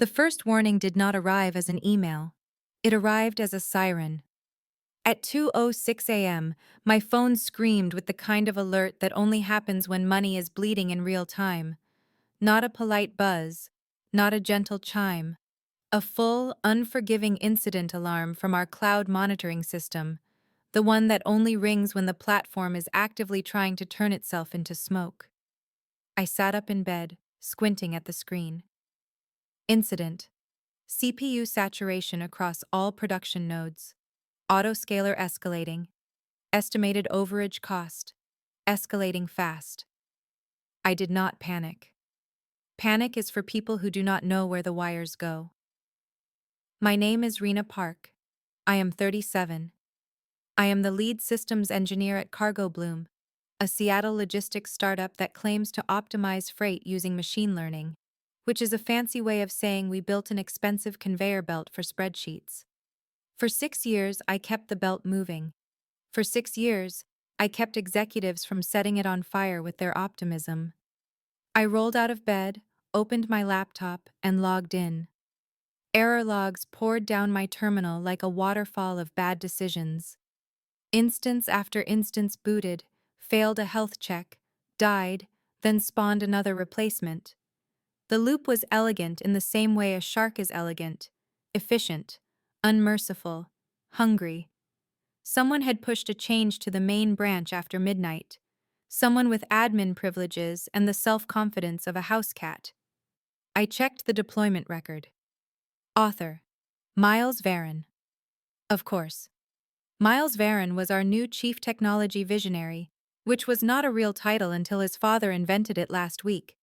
The first warning did not arrive as an email. It arrived as a siren. At 2:06 a.m., my phone screamed with the kind of alert that only happens when money is bleeding in real time. Not a polite buzz, not a gentle chime. A full, unforgiving incident alarm from our cloud monitoring system, the one that only rings when the platform is actively trying to turn itself into smoke. I sat up in bed, squinting at the screen. Incident: CPU saturation across all production nodes. Autoscaler escalating. Estimated overage cost. Escalating fast. I did not panic. Panic is for people who do not know where the wires go. My name is Rena Park. I am 37. I am the lead systems engineer at Cargo Bloom, a Seattle logistics startup that claims to optimize freight using machine learning, which is a fancy way of saying we built an expensive conveyor belt for spreadsheets. For 6 years, I kept the belt moving. For 6 years, I kept executives from setting it on fire with their optimism. I rolled out of bed, opened my laptop, and logged in. Error logs poured down my terminal like a waterfall of bad decisions. Instance after instance booted, failed a health check, died, then spawned another replacement. The loop was elegant in the same way a shark is elegant: efficient, unmerciful, hungry. Someone had pushed a change to the main branch after midnight. Someone with admin privileges and the self-confidence of a house cat. I checked the deployment record. Author: Miles Varon. Of course. Miles Varon was our new chief technology visionary, which was not a real title until his father invented it last week.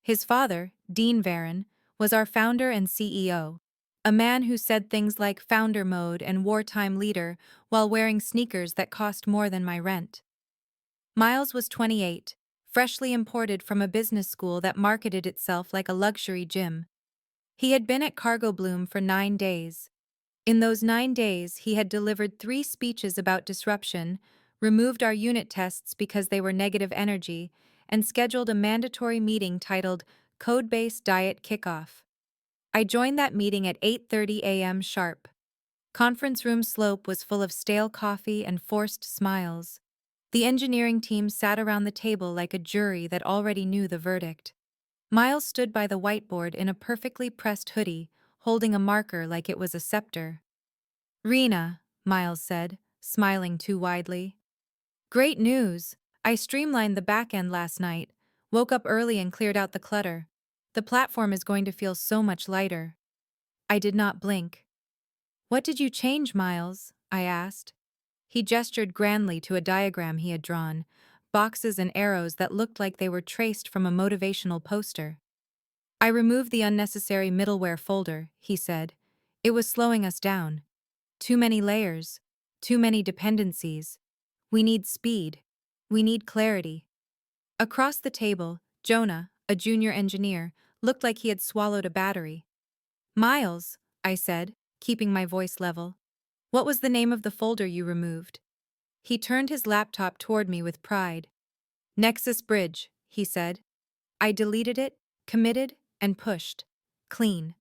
His father, Dean Varon, was our founder and CEO, a man who said things like founder mode and wartime leader while wearing sneakers that cost more than my rent. Miles was 28, freshly imported from a business school that marketed itself like a luxury gym. He had been at Cargo Bloom for 9 days. In those 9 days, he had delivered 3 speeches about disruption, removed our unit tests because they were negative energy, and scheduled a mandatory meeting titled Codebase Diet Kickoff. I joined that meeting at 8:30 a.m. sharp. Conference room slope was full of stale coffee and forced smiles. The engineering team sat around the table like a jury that already knew the verdict. Miles stood by the whiteboard in a perfectly pressed hoodie, holding a marker like it was a scepter. "Rena," Miles said, smiling too widely. "Great news! I streamlined the back end last night, woke up early and cleared out the clutter. The platform is going to feel so much lighter." I did not blink. "What did you change, Miles?" I asked. He gestured grandly to a diagram he had drawn, boxes and arrows that looked like they were traced from a motivational poster. "I removed the unnecessary middleware folder," he said. "It was slowing us down. Too many layers. Too many dependencies. We need speed. We need clarity." Across the table, Jonah, a junior engineer, looked like he had swallowed a battery. "Miles," I said, keeping my voice level, "what was the name of the folder you removed?" He turned his laptop toward me with pride. "Nexus Bridge," he said. I deleted it, committed, and pushed. Clean.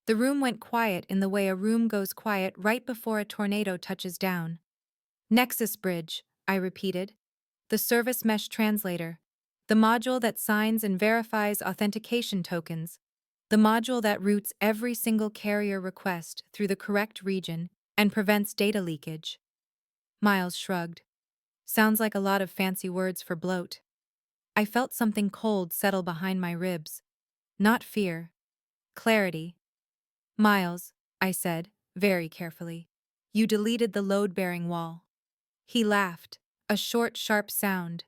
The room went quiet in the way a room goes quiet right before a tornado touches down. "Nexus Bridge," I repeated. "The service mesh translator. The module that signs and verifies authentication tokens. The module that routes every single carrier request through the correct region and prevents data leakage." Miles shrugged. "Sounds like a lot of fancy words for bloat." I felt something cold settle behind my ribs. Not fear. Clarity. "Miles," I said, very carefully, "you deleted the load-bearing wall." He laughed, a short, sharp sound.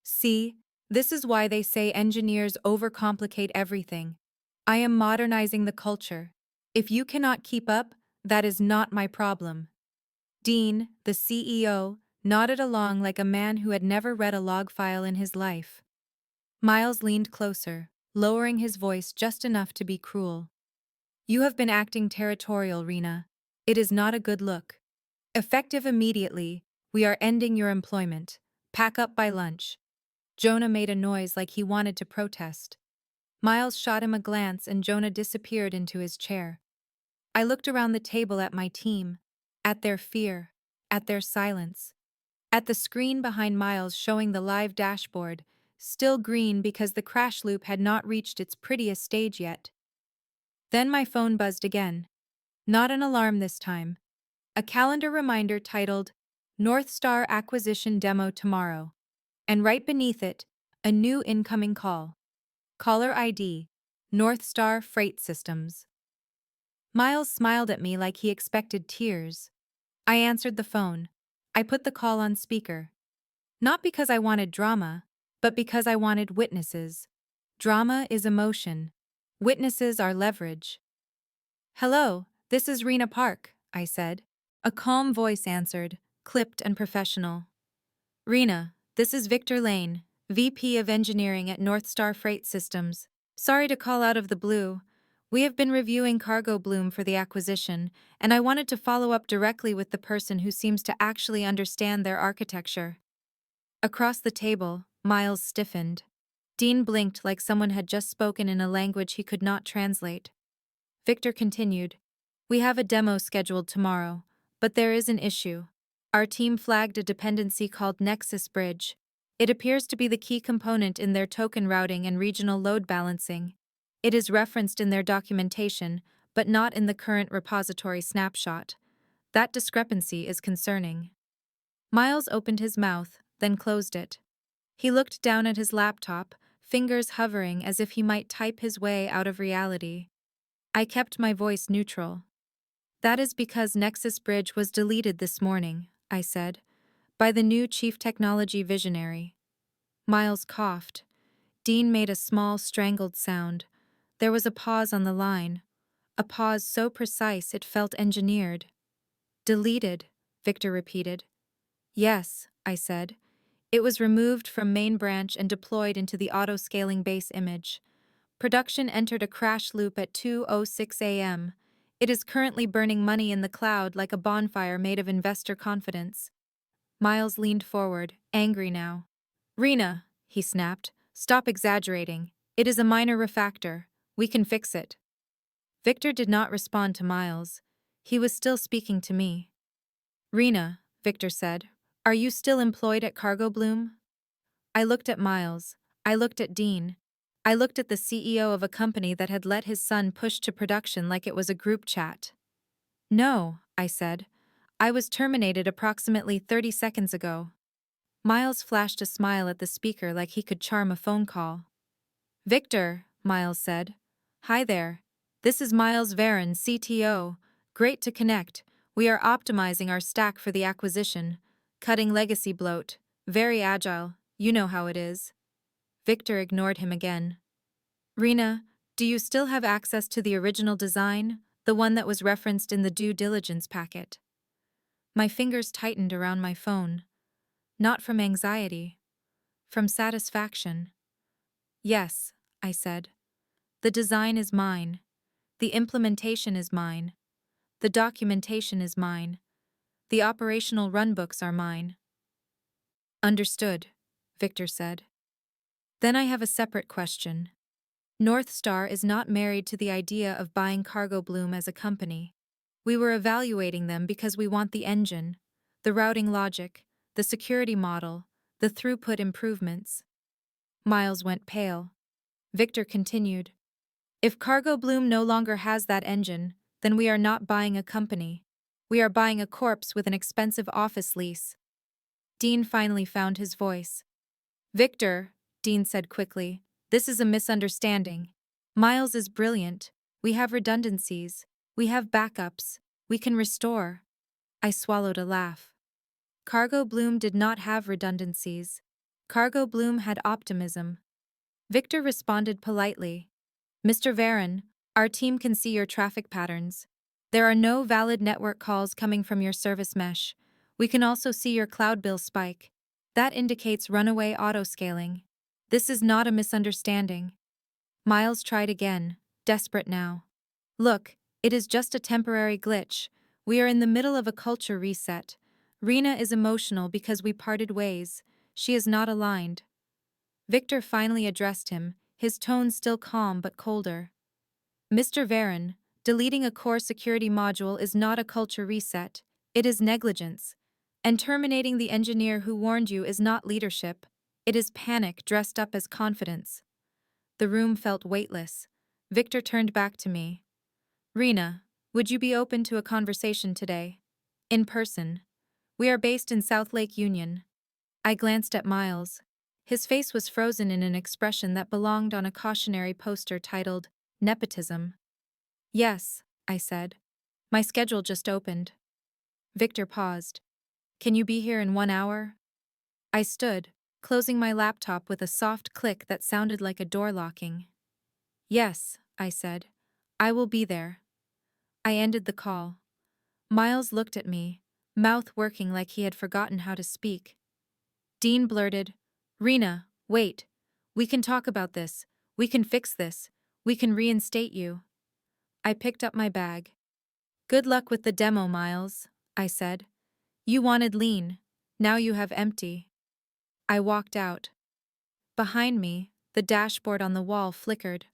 "See, this is why they say engineers overcomplicate everything. I am modernizing the culture. If you cannot keep up, that is not my problem." Dean, the CEO, nodded along like a man who had never read a log file in his life. Miles leaned closer, lowering his voice just enough to be cruel. "You have been acting territorial, Rena. It is not a good look. Effective immediately, we are ending your employment. Pack up by lunch." Jonah made a noise like he wanted to protest. Miles shot him a glance and Jonah disappeared into his chair. I looked around the table at my team, at their fear, at their silence, at the screen behind Miles showing the live dashboard, still green because the crash loop had not reached its prettiest stage yet. Then my phone buzzed again. Not an alarm this time. A calendar reminder titled, North Star Acquisition Demo Tomorrow. And right beneath it, a new incoming call. Caller ID, North Star Freight Systems. Miles smiled at me like he expected tears. I answered the phone. I put the call on speaker. Not because I wanted drama, but because I wanted witnesses. Drama is emotion. Witnesses are leverage. Hello, this is Rena Park, I said. A calm voice answered, clipped and professional. Rena, this is Victor Lane, VP of Engineering at North Star Freight Systems. Sorry to call out of the blue. We have been reviewing Cargo Bloom for the acquisition, and I wanted to follow up directly with the person who seems to actually understand their architecture. Across the table, Miles stiffened. Dean blinked like someone had just spoken in a language he could not translate. Victor continued, We have a demo scheduled tomorrow, but there is an issue. Our team flagged a dependency called Nexus Bridge. It appears to be the key component in their token routing and regional load balancing. It is referenced in their documentation, but not in the current repository snapshot. That discrepancy is concerning. Miles opened his mouth, then closed it. He looked down at his laptop, fingers hovering as if he might type his way out of reality. I kept my voice neutral. That is because Nexus Bridge was deleted this morning, I said, by the new chief technology visionary. Miles coughed. Dean made a small, strangled sound. There was a pause on the line, a pause so precise it felt engineered. Deleted, Victor repeated. Yes, I said. It was removed from main branch and deployed into the auto-scaling base image. Production entered a crash loop at 2:06 a.m. It is currently burning money in the cloud like a bonfire made of investor confidence. Miles leaned forward, angry now. Rena, he snapped, stop exaggerating. It is a minor refactor. We can fix it. Victor did not respond to Miles. He was still speaking to me. Rena, Victor said, are you still employed at Cargo Bloom? I looked at Miles. I looked at Dean. I looked at the CEO of a company that had let his son push to production like it was a group chat. No, I said. I was terminated approximately 30 seconds ago. Miles flashed a smile at the speaker like he could charm a phone call. Victor, Miles said. Hi there. This is Miles Varon, CTO. Great to connect. We are optimizing our stack for the acquisition. Cutting legacy bloat. Very agile. You know how it is. Victor ignored him again. Rena, do you still have access to the original design, the one that was referenced in the due diligence packet? My fingers tightened around my phone. Not from anxiety. From satisfaction. Yes, I said. The design is mine. The implementation is mine. The documentation is mine. The operational runbooks are mine. Understood, Victor said. Then I have a separate question. North Star is not married to the idea of buying Cargo Bloom as a company. We were evaluating them because we want the engine, the routing logic, the security model, the throughput improvements. Miles went pale. Victor continued. If Cargo Bloom no longer has that engine, then we are not buying a company. We are buying a corpse with an expensive office lease. Dean finally found his voice. Victor, Dean said quickly, this is a misunderstanding. Miles is brilliant. We have redundancies. We have backups. We can restore. I swallowed a laugh. Cargo Bloom did not have redundancies. Cargo Bloom had optimism. Victor responded politely. Mr. Varon, our team can see your traffic patterns. There are no valid network calls coming from your service mesh. We can also see your cloud bill spike. That indicates runaway auto-scaling. This is not a misunderstanding. Miles tried again, desperate now. Look, it is just a temporary glitch. We are in the middle of a culture reset. Rena is emotional because we parted ways. She is not aligned. Victor finally addressed him, his tone still calm but colder. Mr. Varon, deleting a core security module is not a culture reset, it is negligence. And terminating the engineer who warned you is not leadership, it is panic dressed up as confidence. The room felt weightless. Victor turned back to me. Rena, would you be open to a conversation today? In person. We are based in South Lake Union. I glanced at Miles. His face was frozen in an expression that belonged on a cautionary poster titled, Nepotism. Yes, I said. My schedule just opened. Victor paused. Can you be here in 1 hour? I stood, closing my laptop with a soft click that sounded like a door locking. Yes, I said. I will be there. I ended the call. Miles looked at me, mouth working like he had forgotten how to speak. Dean blurted, Rena, wait. We can talk about this. We can fix this. We can reinstate you. I picked up my bag. Good luck with the demo, Miles, I said. You wanted lean. Now you have empty. I walked out. Behind me, the dashboard on the wall flickered.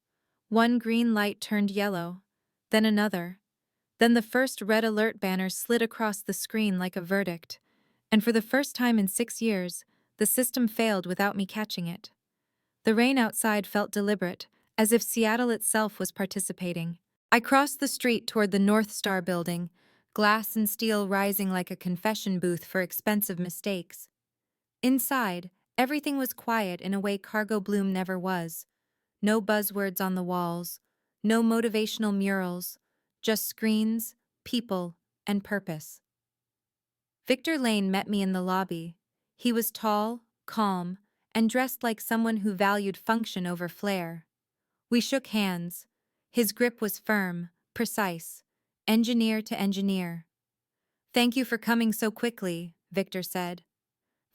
One green light turned yellow, then another. Then the first red alert banner slid across the screen like a verdict, and for the first time in 6 years, the system failed without me catching it. The rain outside felt deliberate, as if Seattle itself was participating. I crossed the street toward the North Star building, glass and steel rising like a confession booth for expensive mistakes. Inside, everything was quiet in a way Cargo Bloom never was. No buzzwords on the walls, no motivational murals, just screens, people, and purpose. Victor Lane met me in the lobby. He was tall, calm, and dressed like someone who valued function over flair. We shook hands. His grip was firm, precise, engineer to engineer. Thank you for coming so quickly, Victor said.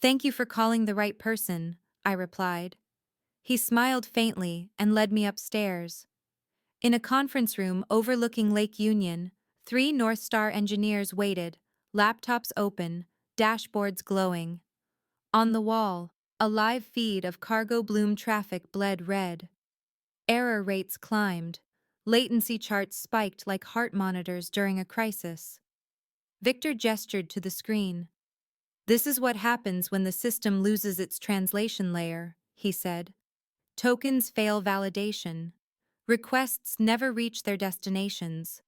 Thank you for calling the right person, I replied. He smiled faintly and led me upstairs. In a conference room overlooking Lake Union, 3 North Star engineers waited, laptops open, dashboards glowing. On the wall, a live feed of Cargo Bloom traffic bled red. Error rates climbed. Latency charts spiked like heart monitors during a crisis. Victor gestured to the screen. This is what happens when the system loses its translation layer, he said. Tokens fail validation. Requests never reach their destinations.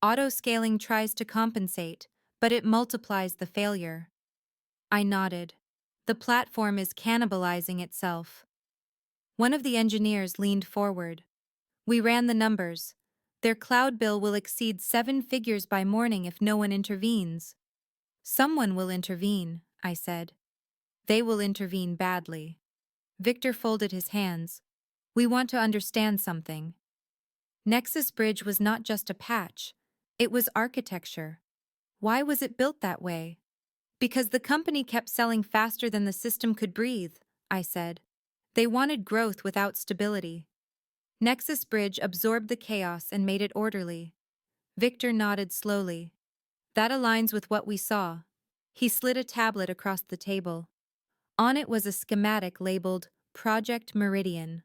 Auto-scaling tries to compensate, but it multiplies the failure. I nodded. The platform is cannibalizing itself. One of the engineers leaned forward. We ran the numbers. Their cloud bill will exceed 7 figures by morning if no one intervenes. Someone will intervene, I said. They will intervene badly. Victor folded his hands. We want to understand something. Nexus Bridge was not just a patch. It was architecture. Why was it built that way? Because the company kept selling faster than the system could breathe, I said. They wanted growth without stability. Nexus Bridge absorbed the chaos and made it orderly. Victor nodded slowly. That aligns with what we saw. He slid a tablet across the table. On it was a schematic labeled Project Meridian.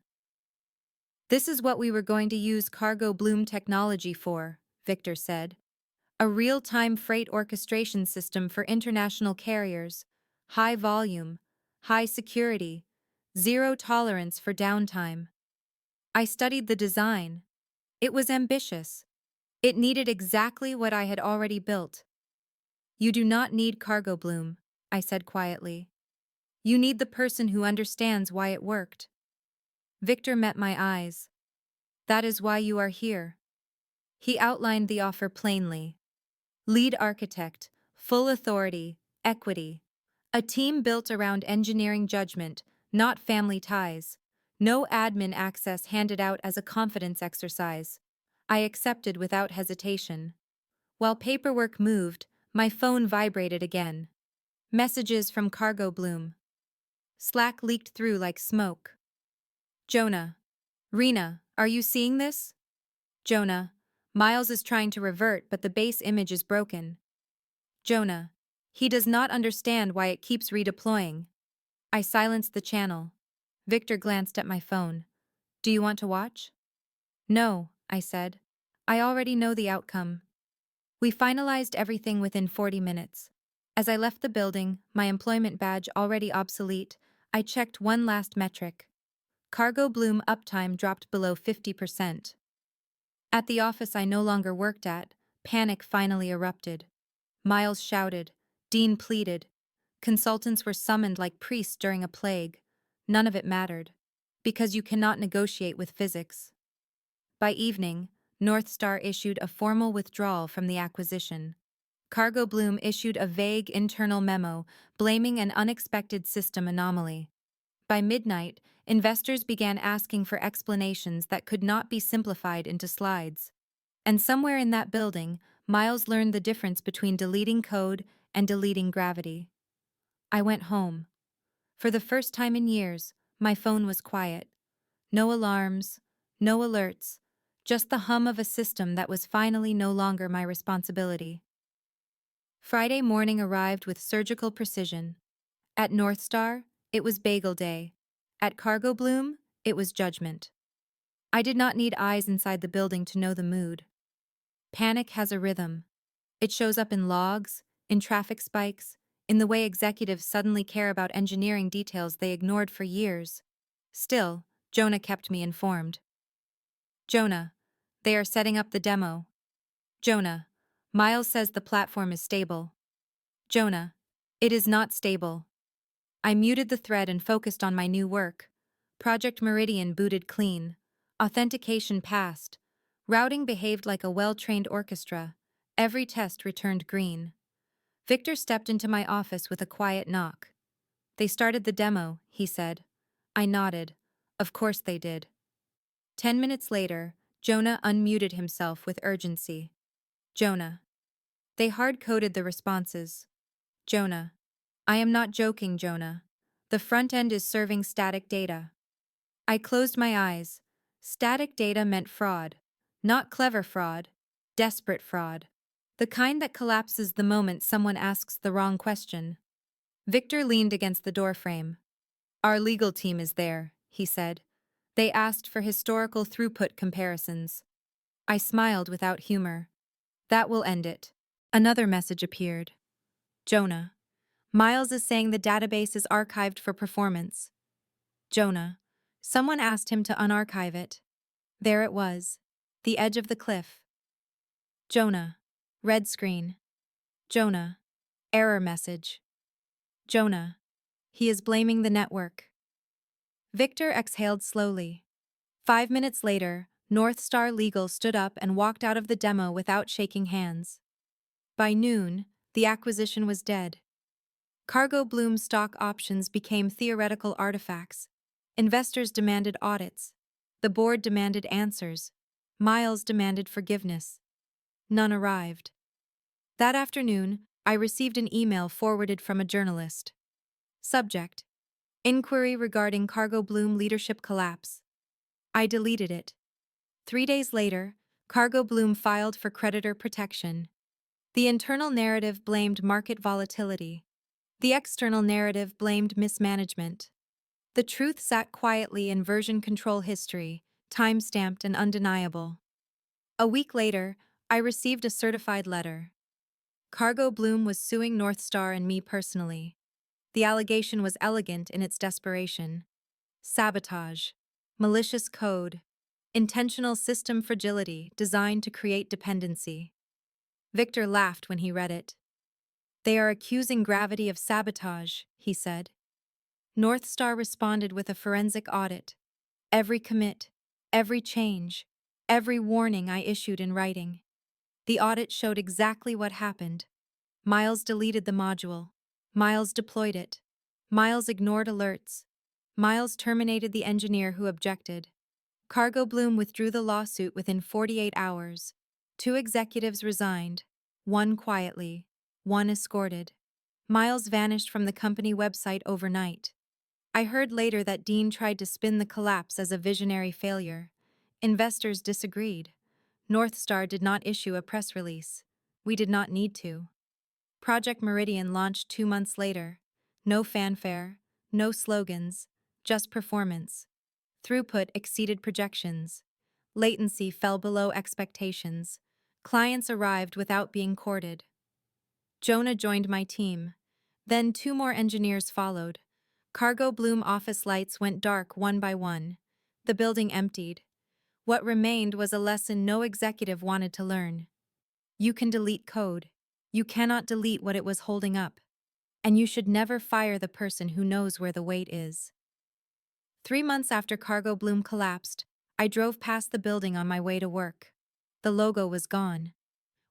This is what we were going to use Cargo Bloom technology for, Victor said. A real-time freight orchestration system for international carriers. High volume, high security, zero tolerance for downtime. I studied the design. It was ambitious. It needed exactly what I had already built. You do not need Cargo Bloom, I said quietly. You need the person who understands why it worked. Victor met my eyes. That is why you are here. He outlined the offer plainly. Lead architect, full authority, equity. A team built around engineering judgment, not family ties. No admin access handed out as a confidence exercise. I accepted without hesitation. While paperwork moved, my phone vibrated again. Messages from Cargo Bloom. Slack leaked through like smoke. Jonah. Rena, are you seeing this? Jonah. Miles is trying to revert, but the base image is broken. Jonah. He does not understand why it keeps redeploying. I silenced the channel. Victor glanced at my phone. Do you want to watch? No, I said. I already know the outcome. We finalized everything within 40 minutes. As I left the building, my employment badge already obsolete, I checked one last metric. Cargo Bloom uptime dropped below 50%. At the office I no longer worked at, panic finally erupted. Miles shouted. Dean pleaded. Consultants were summoned like priests during a plague. None of it mattered. Because you cannot negotiate with physics. By evening, North Star issued a formal withdrawal from the acquisition. Cargo Bloom issued a vague internal memo blaming an unexpected system anomaly. By midnight, investors began asking for explanations that could not be simplified into slides. And somewhere in that building, Miles learned the difference between deleting code and deleting gravity. I went home. For the first time in years, my phone was quiet. No alarms, no alerts, just the hum of a system that was finally no longer my responsibility. Friday morning arrived with surgical precision. At North Star, it was bagel day. At Cargo Bloom, it was judgment. I did not need eyes inside the building to know the mood. Panic has a rhythm. It shows up in logs, in traffic spikes, in the way executives suddenly care about engineering details they ignored for years. Still, Jonah kept me informed. Jonah, they are setting up the demo. Jonah, Miles says the platform is stable. Jonah, it is not stable. I muted the thread and focused on my new work. Project Meridian booted clean. Authentication passed. Routing behaved like a well-trained orchestra. Every test returned green. Victor stepped into my office with a quiet knock. They started the demo, he said. I nodded. Of course they did. 10 minutes later, Jonah unmuted himself with urgency. Jonah. They hard-coded the responses. Jonah. I am not joking, Jonah. The front end is serving static data. I closed my eyes. Static data meant fraud. Not clever fraud. Desperate fraud. The kind that collapses the moment someone asks the wrong question. Victor leaned against the doorframe. Our legal team is there, he said. They asked for historical throughput comparisons. I smiled without humor. That will end it. Another message appeared. Jonah. Miles is saying the database is archived for performance. Jonah. Someone asked him to unarchive it. There it was. The edge of the cliff. Jonah. Red screen. Jonah. Error message. Jonah. He is blaming the network. Victor exhaled slowly. 5 minutes later, North Star Legal stood up and walked out of the demo without shaking hands. By noon, the acquisition was dead. Cargo Bloom stock options became theoretical artifacts. Investors demanded audits. The board demanded answers. Miles demanded forgiveness. None arrived. That afternoon, I received an email forwarded from a journalist. Subject: Inquiry regarding Cargo Bloom leadership collapse. I deleted it. 3 days later, Cargo Bloom filed for creditor protection. The internal narrative blamed market volatility. The external narrative blamed mismanagement. The truth sat quietly in version control history, time-stamped and undeniable. A week later, I received a certified letter. Cargo Bloom was suing North Star and me personally. The allegation was elegant in its desperation. Sabotage, malicious code, intentional system fragility designed to create dependency. Victor laughed when he read it. They are accusing gravity of sabotage, he said. North Star responded with a forensic audit. Every commit, every change, every warning I issued in writing. The audit showed exactly what happened. Miles deleted the module. Miles deployed it. Miles ignored alerts. Miles terminated the engineer who objected. Cargo Bloom withdrew the lawsuit within 48 hours. 2 executives resigned, one quietly, one escorted. Miles vanished from the company website overnight. I heard later that Dean tried to spin the collapse as a visionary failure. Investors disagreed. North Star did not issue a press release. We did not need to. Project Meridian launched 2 months later. No fanfare, no slogans, just performance. Throughput exceeded projections. Latency fell below expectations. Clients arrived without being courted. Jonah joined my team. Then 2 more engineers followed. Cargo Bloom office lights went dark one by one. The building emptied. What remained was a lesson no executive wanted to learn. You can delete code. You cannot delete what it was holding up. And you should never fire the person who knows where the weight is. 3 months after Cargo Bloom collapsed, I drove past the building on my way to work. The logo was gone.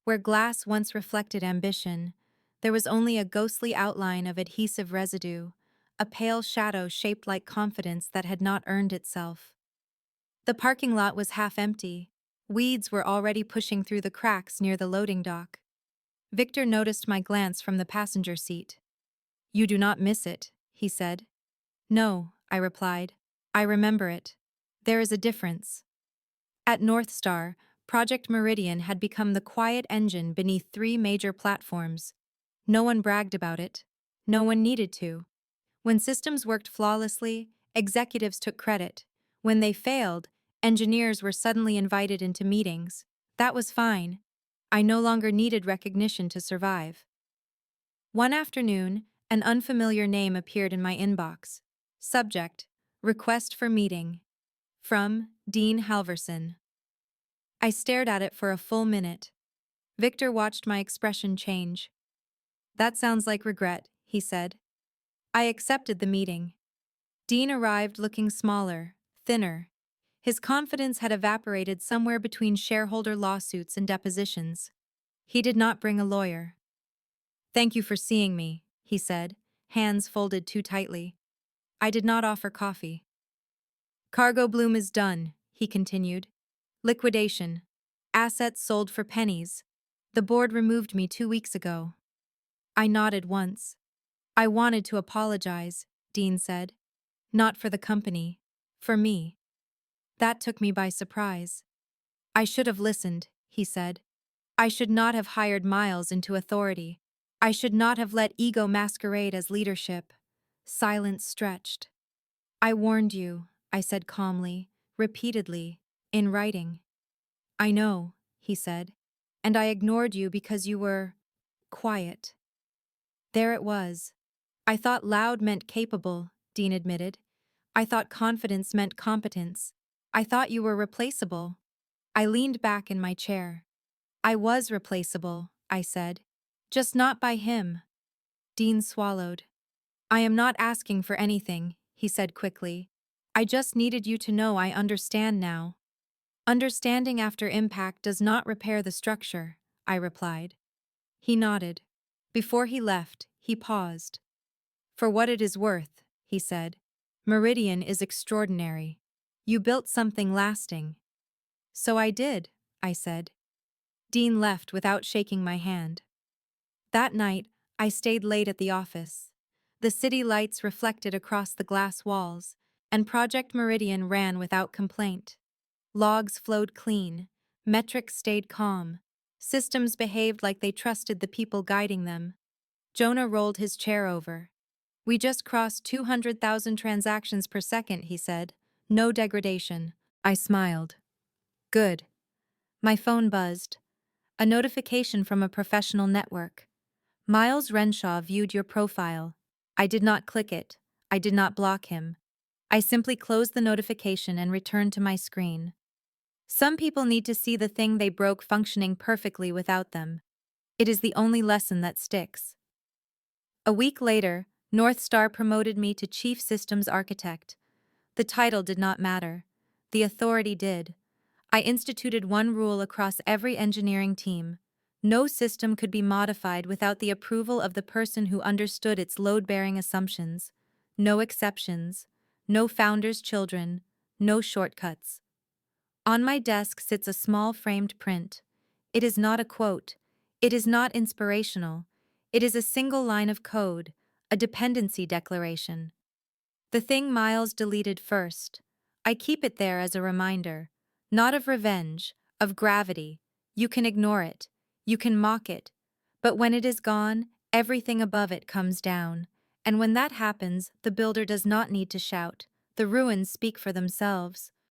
Where glass once reflected ambition, there was only a ghostly outline of adhesive residue, a pale shadow shaped like confidence that had not earned itself. The parking lot was half empty. Weeds were already pushing through the cracks near the loading dock. Victor noticed my glance from the passenger seat. "You do not miss it," he said. "No," I replied. "I remember it. There is a difference." At North Star, Project Meridian had become the quiet engine beneath 3 major platforms. No one bragged about it. No one needed to. When systems worked flawlessly, executives took credit. When they failed, engineers were suddenly invited into meetings. That was fine. I no longer needed recognition to survive. One afternoon, an unfamiliar name appeared in my inbox. Subject: Request for meeting. From Dean Halverson. I stared at it for a full minute. Victor watched my expression change. "That sounds like regret," he said. I accepted the meeting. Dean arrived looking smaller, thinner. His confidence had evaporated somewhere between shareholder lawsuits and depositions. He did not bring a lawyer. "Thank you for seeing me," he said, hands folded too tightly. I did not offer coffee. "Cargo Bloom is done," he continued. "Liquidation. Assets sold for pennies. The board removed me 2 weeks ago." I nodded once. "I wanted to apologize," Dean said. "Not for the company. For me." That took me by surprise. "I should have listened," he said. "I should not have hired Miles into authority. I should not have let ego masquerade as leadership." Silence stretched. "I warned you," I said calmly, repeatedly, in writing. "I know," he said, "and I ignored you because you were quiet." There it was. "I thought loud meant capable," Dean admitted. "I thought confidence meant competence. I thought you were replaceable." I leaned back in my chair. "I was replaceable," I said. "Just not by him." Dean swallowed. "I am not asking for anything," he said quickly. "I just needed you to know I understand now." "Understanding after impact does not repair the structure," I replied. He nodded. Before he left, he paused. "For what it is worth," he said, "Meridian is extraordinary. You built something lasting." "So I did," I said. Dean left without shaking my hand. That night, I stayed late at the office. The city lights reflected across the glass walls, and Project Meridian ran without complaint. Logs flowed clean, metrics stayed calm, systems behaved like they trusted the people guiding them. Jonah rolled his chair over. "We just crossed 200,000 transactions per second," he said. "No degradation." I smiled. "Good." My phone buzzed. A notification from a professional network. "Miles Renshaw viewed your profile." I did not click it. I did not block him. I simply closed the notification and returned to my screen. Some people need to see the thing they broke functioning perfectly without them. It is the only lesson that sticks. A week later, North Star promoted me to Chief Systems Architect. The title did not matter. The authority did. I instituted one rule across every engineering team. No system could be modified without the approval of the person who understood its load-bearing assumptions. No exceptions. No founders' children. No shortcuts. On my desk sits a small framed print. It is not a quote. It is not inspirational. It is a single line of code, a dependency declaration. The thing Miles deleted first. I keep it there as a reminder. Not of revenge, of gravity. You can ignore it. You can mock it. But when it is gone, everything above it comes down. And when that happens, the builder does not need to shout. The ruins speak for themselves.